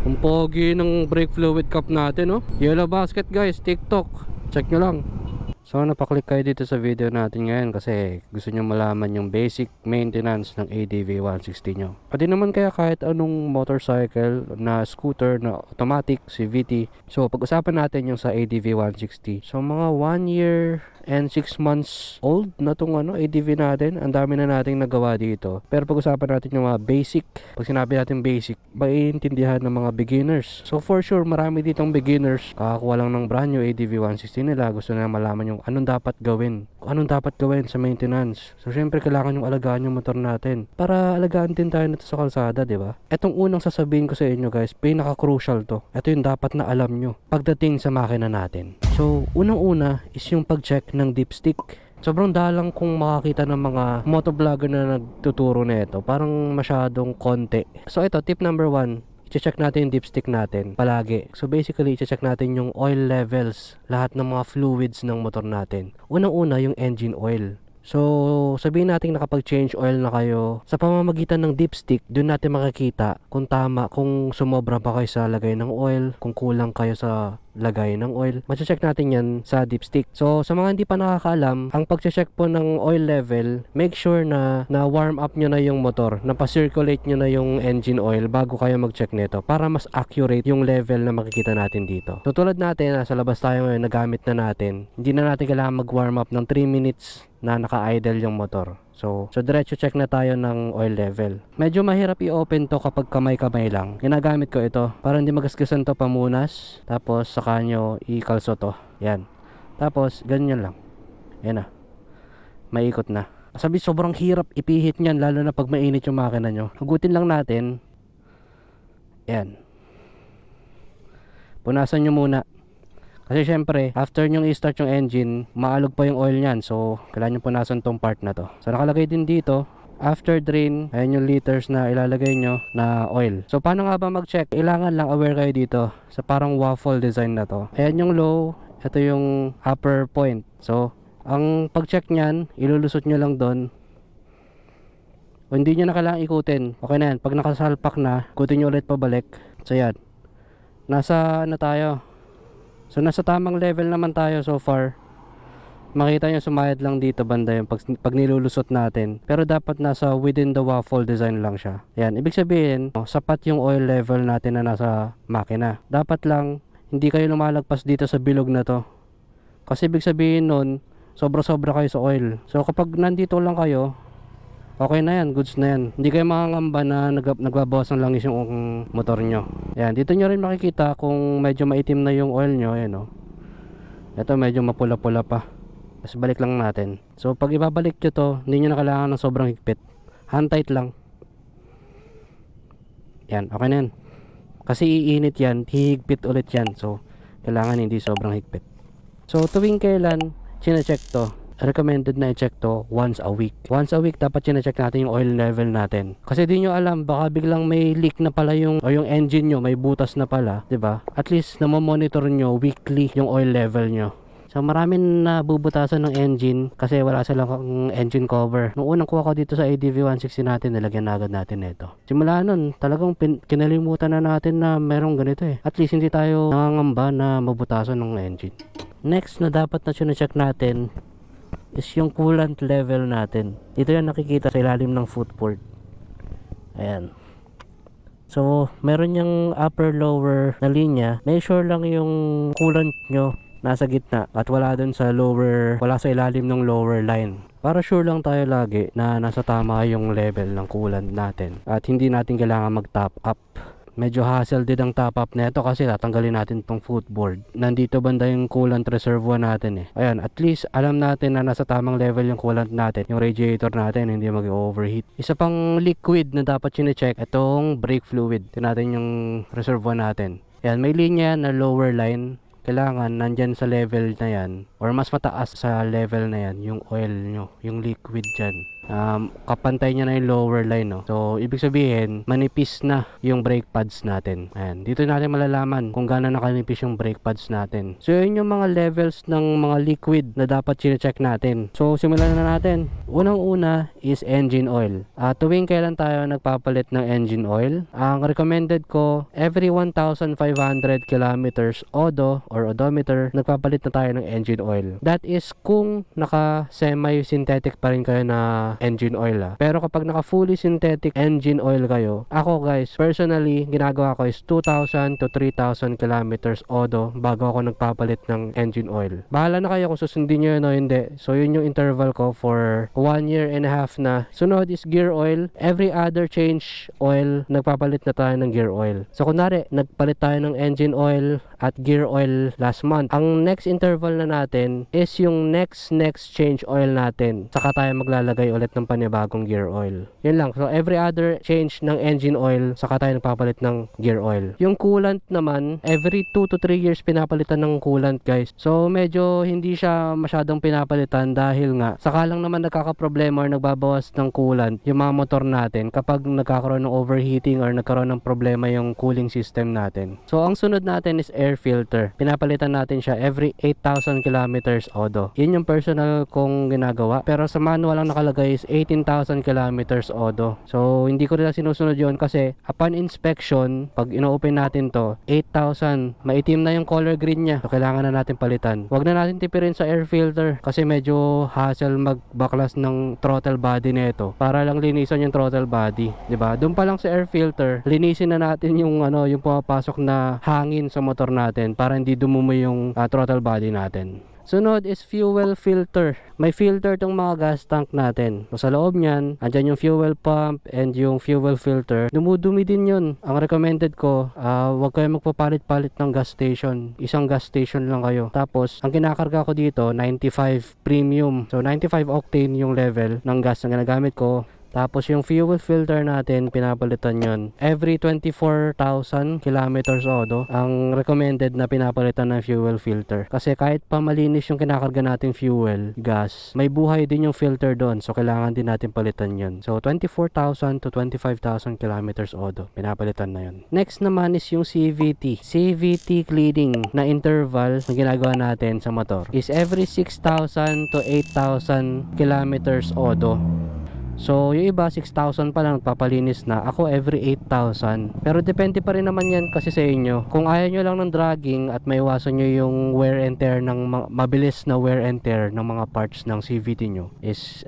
Ang pogi ng brake fluid cap natin, oh. Yellow Basket guys, TikTok. Check nyo lang. So napaklik kayo dito sa video natin ngayon kasi gusto nyo malaman yung basic maintenance ng ADV 160 nyo. Pwede naman kaya kahit anong motorcycle na scooter na automatic, CVT. So pag-usapan natin yung sa ADV 160. So mga 1 year and 6 months old na tong ADV natin. Ang dami na nating nagawa dito. Pero pag-usapan natin yung mga basic. Pag sinabi natin basic, maiintindihan ng mga beginners. So for sure marami ditong beginners kakakuha lang ng brand new ADV 160 nila. Gusto na malaman yung anong dapat gawin. Anong dapat gawin sa maintenance. So syempre kailangan yung alagaan yung motor natin. Para alagaan din tayo nito sa kalsada, di ba? Etong unang sasabihin ko sa inyo guys, pinaka-crucial to. Ito yung dapat na alam nyo pagdating sa makina natin. So unang-una is yung pag-check ng dipstick. Sobrang dalang kung makakita ng mga motovlogger na nagtuturo na ito. Parang masyadong konti. So ito, tip number 1, i-check natin yung dipstick natin palagi. So basically, i-check natin yung oil levels, lahat ng mga fluids ng motor natin. Unang-una yung engine oil. So sabihin natin nakapag-change oil na kayo, sa pamamagitan ng dipstick, doon natin makikita kung tama, kung sumobra pa kayo sa lagay ng oil, kung kulang kayo sa lagay ng oil. Mache-check natin yan sa dipstick. So sa mga hindi pa nakakaalam, ang pag-check po ng oil level, make sure na warm up nyo na yung motor, na pa-circulate nyo na yung engine oil bago kayo mag-check nito para mas accurate yung level na makikita natin dito. So tulad natin, nasa labas tayo ngayon, nagamit na natin, hindi na natin kailangan mag-warm up ng 3 minutes na naka-idle yung motor. So diretso check na tayo ng oil level. Medyo mahirap i-open to kapag kamay-kamay lang. Ginagamit ko ito para hindi magasgasan to pamunas. Tapos saka nyo i-kalso to. Yan. Tapos ganyan lang. Yan na. Maikot na. Sabi sobrang hirap ipihit niyan lalo na pag mainit yung makina nyo. Hugutin lang natin. Yan. Punasan nyo muna. Kasi syempre, after nyong i-start yung engine, maalog pa yung oil nyan. So, kailangan nyo punasan tong part na to. So, nakalagay din dito, after drain, ayan yung liters na ilalagay nyo na oil. So, paano nga ba mag-check? Kailangan lang aware kayo dito sa parang waffle design na to. Ayan yung low, ito yung upper point. So, ang pag-check nyan, ilulusot nyo lang doon. O, hindi nyo na kailangan ikutin. Okay na yan. Pag nakasalpak na, ikutin nyo ulit pabalik. So, yan. Nasa na tayo? So nasa tamang level naman tayo so far. Makita nyo sumayad lang dito banda yung pag nilulusot natin. Pero dapat nasa within the waffle design lang siya. Yan, ibig sabihin, sapat yung oil level natin na nasa makina. Dapat lang, hindi kayo lumalagpas dito sa bilog na to. Kasi ibig sabihin nun, sobra-sobra kayo sa oil. So kapag nandito lang kayo, okay na yan, goods na yan. Hindi kayo makangamba na nagbabawas ng langis yung motor nyo. Ayan, dito nyo rin makikita kung medyo maitim na yung oil nyo. Ayan, oh. Ito medyo mapula-pula pa. Tapos balik lang natin. So pag ibabalik nyo to, hindi nyo na kailangan ng sobrang higpit. Hand tight lang. Yan, okay na yan. Kasi iinit yan, hihigpit ulit yan. So kailangan hindi sobrang higpit. So tuwing kailan chine-check to, recommended na i-check to once a week. Once a week dapat chine-check natin yung oil level natin. Kasi di nyo alam, baka biglang may leak na pala yung engine nyo, may butas na pala, 'di ba? At least monitor nyo weekly yung oil level nyo. So maraming nabubutasan ng engine kasi wala silang engine cover. Nung unang kuha ko dito sa ADV 160 natin, nilagyan na agad natin ito. Simula nun, talagang kinalimutan na natin na merong ganito eh. At least hindi tayo nangangamba na mabutasan ng engine. Next na dapat na chine-check natin is yung coolant level natin. Ito yan nakikita sa ilalim ng footboard. Ayan. So meron yung upper lower na linya. Make sure lang yung coolant nyo nasa gitna at wala dun sa lower, wala sa ilalim ng lower line. Para sure lang tayo lagi na nasa tama yung level ng coolant natin at hindi natin kailangan mag top up. Medyo hassle din ang top up nito kasi tatanggalin natin tong footboard. Nandito banda yung coolant reservoir natin eh. Ayan, at least alam natin na nasa tamang level yung coolant natin. Yung radiator natin hindi mag-overheat. Isa pang liquid na dapat chine-check, itong brake fluid. Ito natin yung reservoir natin. Ayan, may linya na lower line. Kailangan nandyan sa level na yan or mas mataas sa level na yan yung oil nyo, yung liquid dyan. kapantay niya na yung lower line, no? So ibig sabihin manipis na yung brake pads natin. Ayan, dito natin malalaman kung gaano nakanipis yung brake pads natin. So yun yung mga levels ng mga liquid na dapat chine-check natin. So simulan na natin. Unang-una is engine oil. Tuwing kailan tayo nagpapalit ng engine oil, ang recommended ko every 1,500 kilometers odo or odometer, nagpapalit na tayo ng engine oil. That is kung naka semi-synthetic pa rin kayo na engine oil. Pero kapag naka fully synthetic engine oil kayo, ako guys, personally, ginagawa ko is 2,000 to 3,000 kilometers odo bago ako nagpapalit ng engine oil. Bahala na kayo kung susundin nyo yun o hindi. So yun yung interval ko for 1.5 years na. Sunod is gear oil. Every other change oil, nagpapalit na tayo ng gear oil. So kunwari, nagpalit tayo ng engine oil at gear oil last month. Ang next interval na natin is yung next change oil natin. Saka tayo maglalagay ulit ng panibagong gear oil. Yun lang. So every other change ng engine oil, saka tayo nagpapalit ng gear oil. Yung coolant naman, every 2 to 3 years pinapalitan ng coolant, guys. So medyo hindi siya masyadong pinapalitan dahil nga saka lang naman nagkakaproblema or nagbabawas ng coolant yung mga motor natin kapag nagkakaroon ng overheating or nagkaroon ng problema yung cooling system natin. So ang sunod natin is air filter. Pinapalitan natin siya every 8,000 kilometers odo. Yun yung personal kong ginagawa. Pero sa manual ang nakalagay is 18,000 kilometers odo. So hindi ko rin sinusunod yun kasi upon inspection, pag ino-open natin to, 8,000. Maitim na yung color green niya. So kailangan na natin palitan. Huwag na natin tipirin sa air filter kasi medyo hassle magbaklas ng throttle body nito para lang linisan yung throttle body, 'di ba? Doon pa lang sa air filter, linisin na natin yung yung pumapasok na hangin sa motor natin para hindi dumumoy yung throttle body natin. Sunod is fuel filter. May filter tong mga gas tank natin. So sa loob niyan, andyan yung fuel pump and yung fuel filter. Dumudumi din yun. Ang recommended ko, wag kayo magpapalit-palit ng gas station. Isang gas station lang kayo. Tapos, ang kinakarga ko dito, 95 premium. So 95 octane yung level ng gas na ginagamit ko. Tapos yung fuel filter natin, pinapalitan yon every 24,000 kilometers odo. Ang recommended na pinapalitan ng fuel filter. Kasi kahit pa malinis yung kinakarga nating fuel, gas, may buhay din yung filter doon. So kailangan din natin palitan yon. So 24,000 to 25,000 kilometers odo, pinapalitan na yon. Next naman is yung CVT. CVT cleaning na interval na ginagawa natin sa motor is every 6,000 to 8,000 kilometers odo. So, yung iba 6,000 pa lang nagpapalinis na. Ako every 8,000. Pero depende pa rin naman yan kasi sa inyo. Kung ayaw nyo lang ng dragging at maiwasan nyo yung wear and tear ng mabilis na wear and tear ng mga parts ng CVT nyo is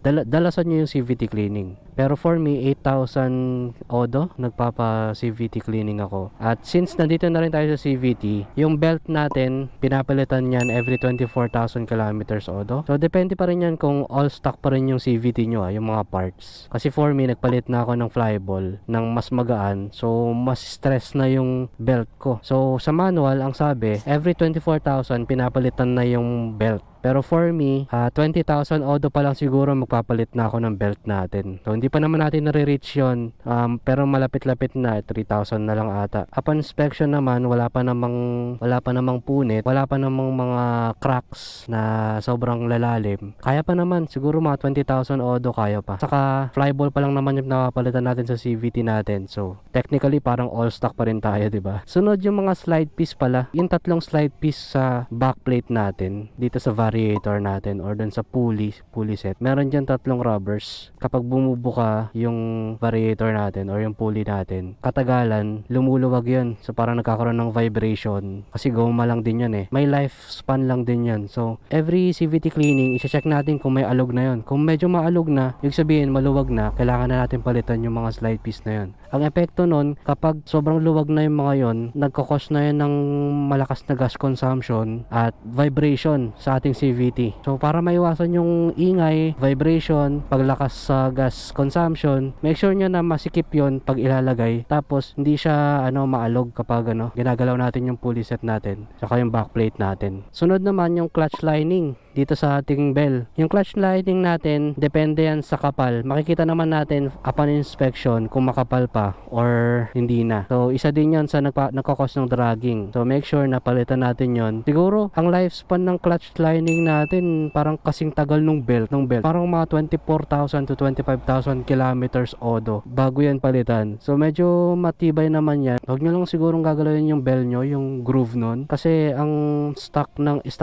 dalasan nyo yung CVT cleaning. Pero for me, 8,000 odo, nagpapa CVT cleaning ako. At since nandito na rin tayo sa CVT, yung belt natin, pinapalitan yan every 24,000 kilometers odo. So, depende pa rin yan kung all stock pa rin yung CVT nyo, yung mga parts. Kasi for me, nagpalit na ako ng flyball ng mas magaan. So, mas stress na yung belt ko. So, sa manual, ang sabi, every 24,000, pinapalitan na yung belt. Pero for me, 20,000 odo pa lang siguro magpapalit na ako ng belt natin. So, hindi pa naman natin nare-reach yun. Pero malapit-lapit na, 3,000 na lang ata. Upon inspection naman, wala pa namang punit, wala pa namang mga cracks na sobrang lalalim. Kaya pa naman, siguro mga 20,000 odo kaya pa. Saka, flyball pa lang naman yung napapalitan natin sa CVT natin. So, technically, parang all stock pa rin tayo, diba? Sunod yung mga slide piece pala. Yung tatlong slide piece sa backplate natin, dito sa variator natin or dun sa pulley set. Meron dyan tatlong rubbers. Kapag bumubuka yung variator natin or yung pulley natin, katagalan, lumuluwag yun. So parang nagkakaroon ng vibration. Kasi goma lang din yan eh. May lifespan lang din yan. So every CVT cleaning, isa-check natin kung may alog na yun. Kung medyo maalog na, yung sabihin maluwag na, kailangan na natin palitan yung mga slide piece na yun. Ang epekto nun, kapag sobrang luwag na yung mga yon, nagkakos na yun ng malakas na gas consumption at vibration sa ating CVT. So para maiwasan yung ingay, vibration, paglakas sa gas consumption, make sure nyo na masikip yon pag ilalagay. Tapos hindi siya maalog kapag ginagalaw natin yung pulley set natin, saka yung backplate natin. Sunod naman yung clutch lining. dito sa ating bell. Yung clutch lining natin, depende yan sa kapal. Makikita naman natin upon inspection kung makapal pa or hindi na. So isa din yan sa nagkakos ng dragging. So make sure na palitan natin yon. Siguro ang lifespan ng clutch lining natin parang kasing tagal nung belt. Parang mga 24,000 to 25,000 kilometers odo bago yan palitan. So medyo matibay naman yan. Huwag nyo lang sigurong gagalawin yung bell nyo, yung groove nun. Kasi ang stock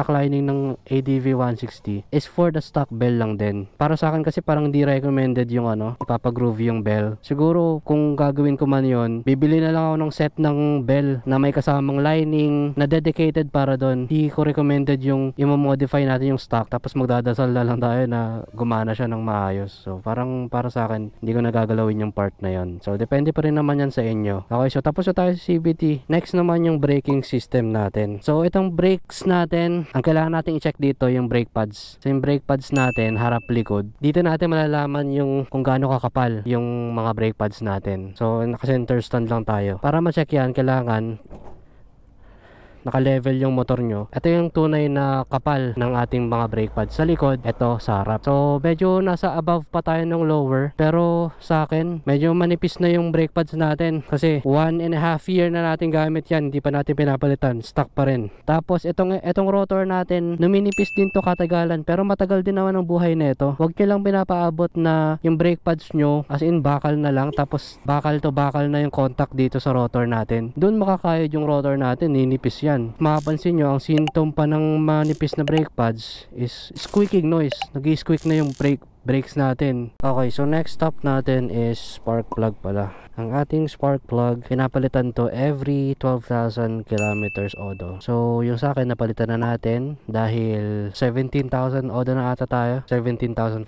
lining ng ADV 160 is for the stock bell lang din. Para sa akin kasi parang di recommended yung ipapagroove yung bell. Siguro kung gagawin ko man yon, bibili na lang ako ng set ng bell na may kasamang lining na dedicated para doon. Di ko recommended yung i-modify natin yung stock tapos magdadasal na lang tayo na gumana siya ng maayos. So parang para sa akin hindi ko nagagalawin yung part na yon. So depende pa rin naman yan sa inyo. Okay, so tapos na tayo sa CVT. Next naman yung braking system natin. So itong brakes natin, ang kailangan natin i-check dito yung brake pads. So yung brake pads natin, harap likod. Dito natin malalaman yung kung gaano kakapal yung mga brake pads natin. So naka-center stand lang tayo. Para ma-check yan, kailangan naka-level yung motor nyo. Ito yung tunay na kapal ng ating mga brake pads sa likod, ito sa harap. So medyo nasa above pa tayo ng lower, pero sa akin medyo manipis na yung brake pads natin kasi 1.5 year na natin gamit yan, hindi pa natin pinapalitan, stock pa rin. Tapos itong rotor natin, numinipis din to katagalan, pero matagal din naman ang buhay nito. Huwag nyo lang pinapaabot na yung brake pads nyo as in bakal na lang, tapos bakal to bakal na yung contact dito sa rotor natin. Doon makakayod yung rotor natin, ninipis yan. Mapapansin nyo, ang symptom pa ng manipis na brake pads is squeaking noise. Nag-squeak na yung brakes natin. Okay, so next stop natin is spark plug pala. Ang ating spark plug, pinapalitan to every 12,000 kilometers odo. So, yung sa akin, napalitan na natin dahil 17,000 odo na ata tayo. 17,500.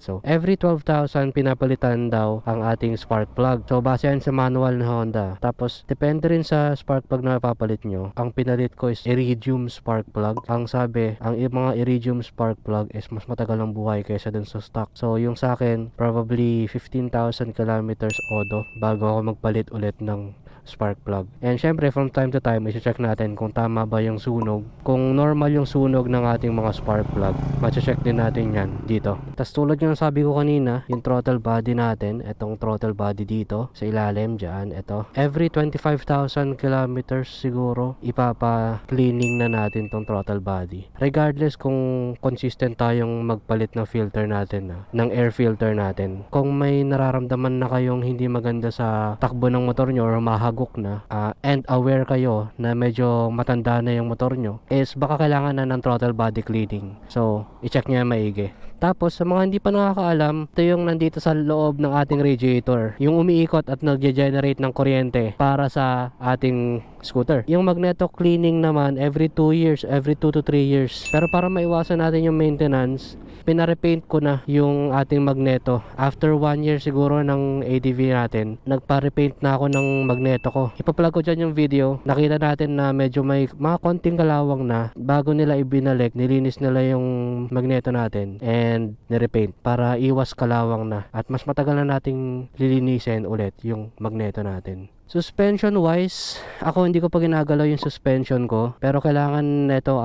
So, every 12,000 pinapalitan daw ang ating spark plug. So, base yan sa manual na Honda. Tapos, depende rin sa spark plug na papalit nyo. Ang pinalit ko is iridium spark plug. Ang sabi, ang mga iridium spark plug is mas matagal ang buhay kaysa dun sa stock. So, yung sa akin, probably 15,000 kilometers odo bago ako magpalit ulit ng spark plug. And syempre from time to time i-check natin kung tama ba yung sunog. Kung normal yung sunog ng ating mga spark plug, ma-check din natin yan dito. Tapos tulad yung sabi ko kanina, yung throttle body natin, itong throttle body dito sa ilalim dyan, ito every 25,000 kilometers siguro ipapa-cleaning na natin tong throttle body, regardless kung consistent tayong magpalit ng filter natin ng air filter natin. Kung may nararamdaman na kayong hindi maganda sa takbo ng motor nyo or mahagok na and aware kayo na medyo matanda na yung motor nyo, is baka kailangan na ng throttle body cleaning. So i-check nyo yung maigi. Tapos sa mga hindi pa nakakaalam, ito yung nandito sa loob ng ating radiator, yung umiikot at nagge-generate ng kuryente para sa ating scooter. Yung magneto cleaning naman every 2 years, every 2 to 3 years. Pero para maiwasan natin yung maintenance, pinarepaint ko na yung ating magneto. After 1 year siguro ng ADV natin, nagpa-repaint na ako ng magneto ko. Ipa-plug ko dyan yung video. Nakita natin na medyo may mga konting kalawang na. Bago nila ibinalik, nilinis nila yung magneto natin and nirepaint para iwas kalawang na. At mas matagal na nating lilinisin ulit yung magneto natin. Suspension wise, ako hindi ko pa ginagalaw yung suspension ko, pero kailangan ito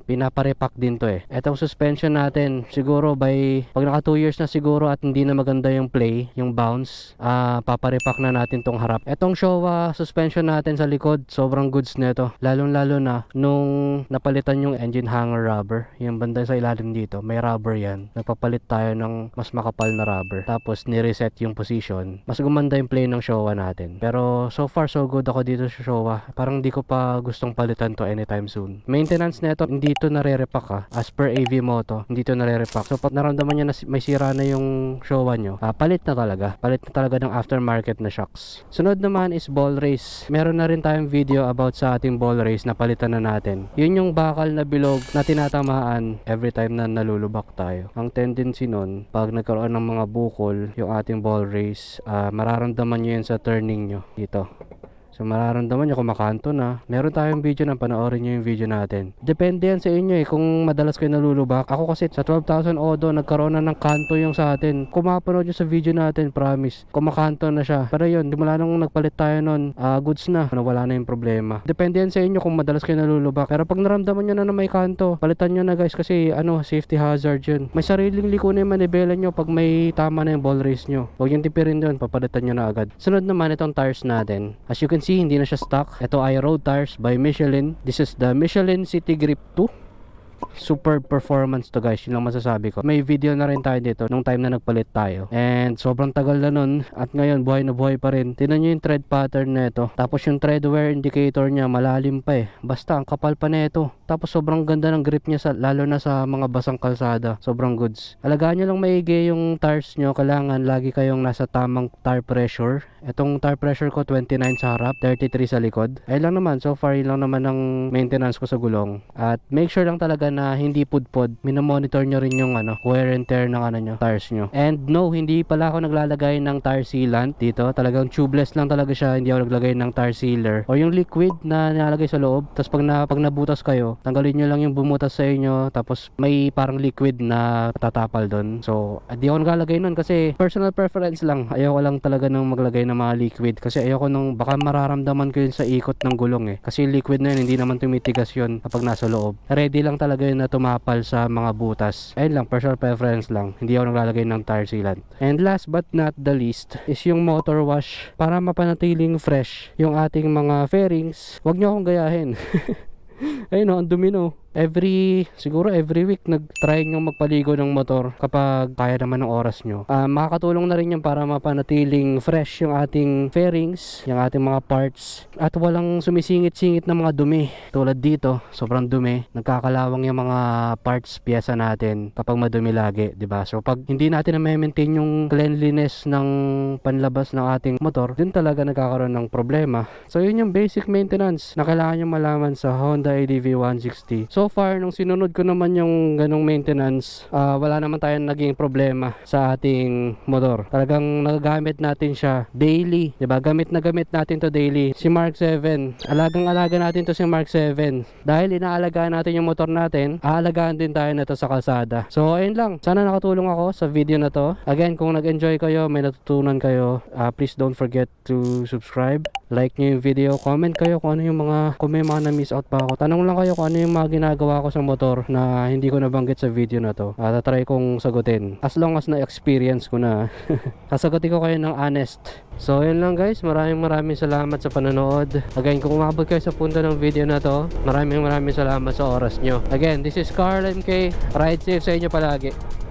pinaparepack din to eh. Etong suspension natin, siguro pag naka 2 years na siguro at hindi na maganda yung play, yung bounce, paparepack na natin tong harap. Etong Showa suspension natin sa likod, sobrang goods nito. Lalo na nung napalitan yung engine hanger rubber, yung banda sa ilalim dito, may rubber yan. Nagpapalit tayo ng mas makapal na rubber. Tapos ni-reset yung position. Mas gumanda yung play ng Showa natin. Pero so far so good ako dito sa Showa. Parang di ko pa gustong palitan to anytime soon. Maintenance nito, hindi to nare-repack as per AV Moto, hindi to nare-repack. So pag naramdaman niya na may sira na yung Showa nyo, palit na talaga. Palit na talaga ng aftermarket na shocks. Sunod naman is ball race. Meron na rin tayong video about sa ating ball race na palitan na natin. Yun yung bakal na bilog na tinatamaan every time na nalulubak tayo. Ang tendency nun, pag nagkaroon ng mga bukol yung ating ball race, mararamdaman nyo yun sa turning nyo dito. So mararamdaman nyo kung makanto na. Meron tayong video na panoorin nyo yung video natin. Depende yan sa inyo kung madalas kayo nalulubak. Ako kasi sa 12,000 odo nagkaroon na ng kanto yung sa atin. Kung mapanood nyo sa video natin, promise, kumakanto na siya. Pero yun, mula nung nagpalit tayo nun, goods na, wala na yung problema. Depende yan sa inyo kung madalas kayo nalulubak. Pero pag naramdaman nyo na may kanto, palitan nyo na guys, kasi safety hazard yun. May sariling liko na yung manibela nyo pag may tama na yung ball race nyo. Huwag yung tipirin doon, papalitan nyo na agad. Sunod naman itong tires natin. As you can see, hindi na siya stock. Ito ay road tires by Michelin. This is the Michelin City Grip 2. Super performance to guys, yun lang masasabi ko. May video na rin tayo dito nung time na nagpalit tayo, and sobrang tagal na nun, at ngayon buhay na buhay pa rin. Tingnan nyo yung tread pattern na ito, tapos yung tread wear indicator nya malalim pa basta ang kapal pa na ito. Tapos sobrang ganda ng grip nya, lalo na sa mga basang kalsada. Sobrang goods. Alagaan nyo lang maigi yung tires nyo. Kailangan lagi kayong nasa tamang tire pressure. Itong tire pressure ko 29 sa harap, 33 sa likod. Ayun lang naman, so far yun lang naman ang maintenance ko sa gulong. At make sure lang talaga na hindi pudpod. Minomonitor nyo rin yung wear and tear ng nyo, tires nyo. And no, hindi pala ako naglalagay ng tire sealant dito. Talagang tubeless lang talaga siya. Hindi ako naglagay ng tire sealer o yung liquid na nilalagay sa loob. Tapos pag nabutas kayo, tanggalin nyo lang yung bumutas sa inyo. Tapos may parang liquid na tatapal doon. So hindi ako naglalagay nun kasi personal preference lang. Ayoko lang talaga nang maglagay ng mga liquid kasi ayoko nung baka mararamdaman ko yun sa ikot ng gulong kasi liquid na yun, hindi naman tumitigas yun kapag nasa loob. Ready lang talaga yun na tumapal sa mga butas. Ayun lang, personal preference lang. Hindi ako naglalagay ng tire sealant. And last but not the least is yung motor wash para mapanatiling fresh yung ating mga fairings. Huwag nyo akong gayahin. Ayun ang dumi siguro every week nag-try nyo magpaligo ng motor kapag kaya naman ng oras nyo. Makakatulong na rin yan para mapanatiling fresh yung ating fairings, yung ating mga parts, at walang sumisingit-singit na mga dumi. Tulad dito, sobrang dumi, nagkakalawang yung mga parts, pyesa natin kapag madumi lagi, diba? So pag hindi natin na-maintain yung cleanliness ng panlabas ng ating motor, dun talaga nagkakaroon ng problema. So yun yung basic maintenance na kailangan nyo malaman sa Honda ADV 160. So far, nung sinunod ko naman yung ganong maintenance, wala naman tayong naging problema sa ating motor. Talagang nagagamit natin siya daily, diba? Gamit natin to daily. Si Mark 7, alagang-alaga natin to si Mark 7. Dahil inaalagaan natin yung motor natin, aalagaan din tayo na to sa kalsada. So ayun lang, sana nakatulong ako sa video na to. Again, kung nag-enjoy kayo, may natutunan kayo, please don't forget to subscribe, like nyo yung video, comment kayo kung ano yung kung may mga na-miss out pa ako. Tanong lang kayo kung ano yung mga ginagawa ko sa motor na hindi ko nabanggit sa video na to. Tatry kong sagutin as long as na-experience ko na. Sasagutin ko kayo ng honest. So yun lang guys, maraming salamat sa panonood. Again, kung umabot kayo sa punto ng video na to, maraming salamat sa oras nyo. Again, this is Carl MK. Ride safe sa inyo palagi.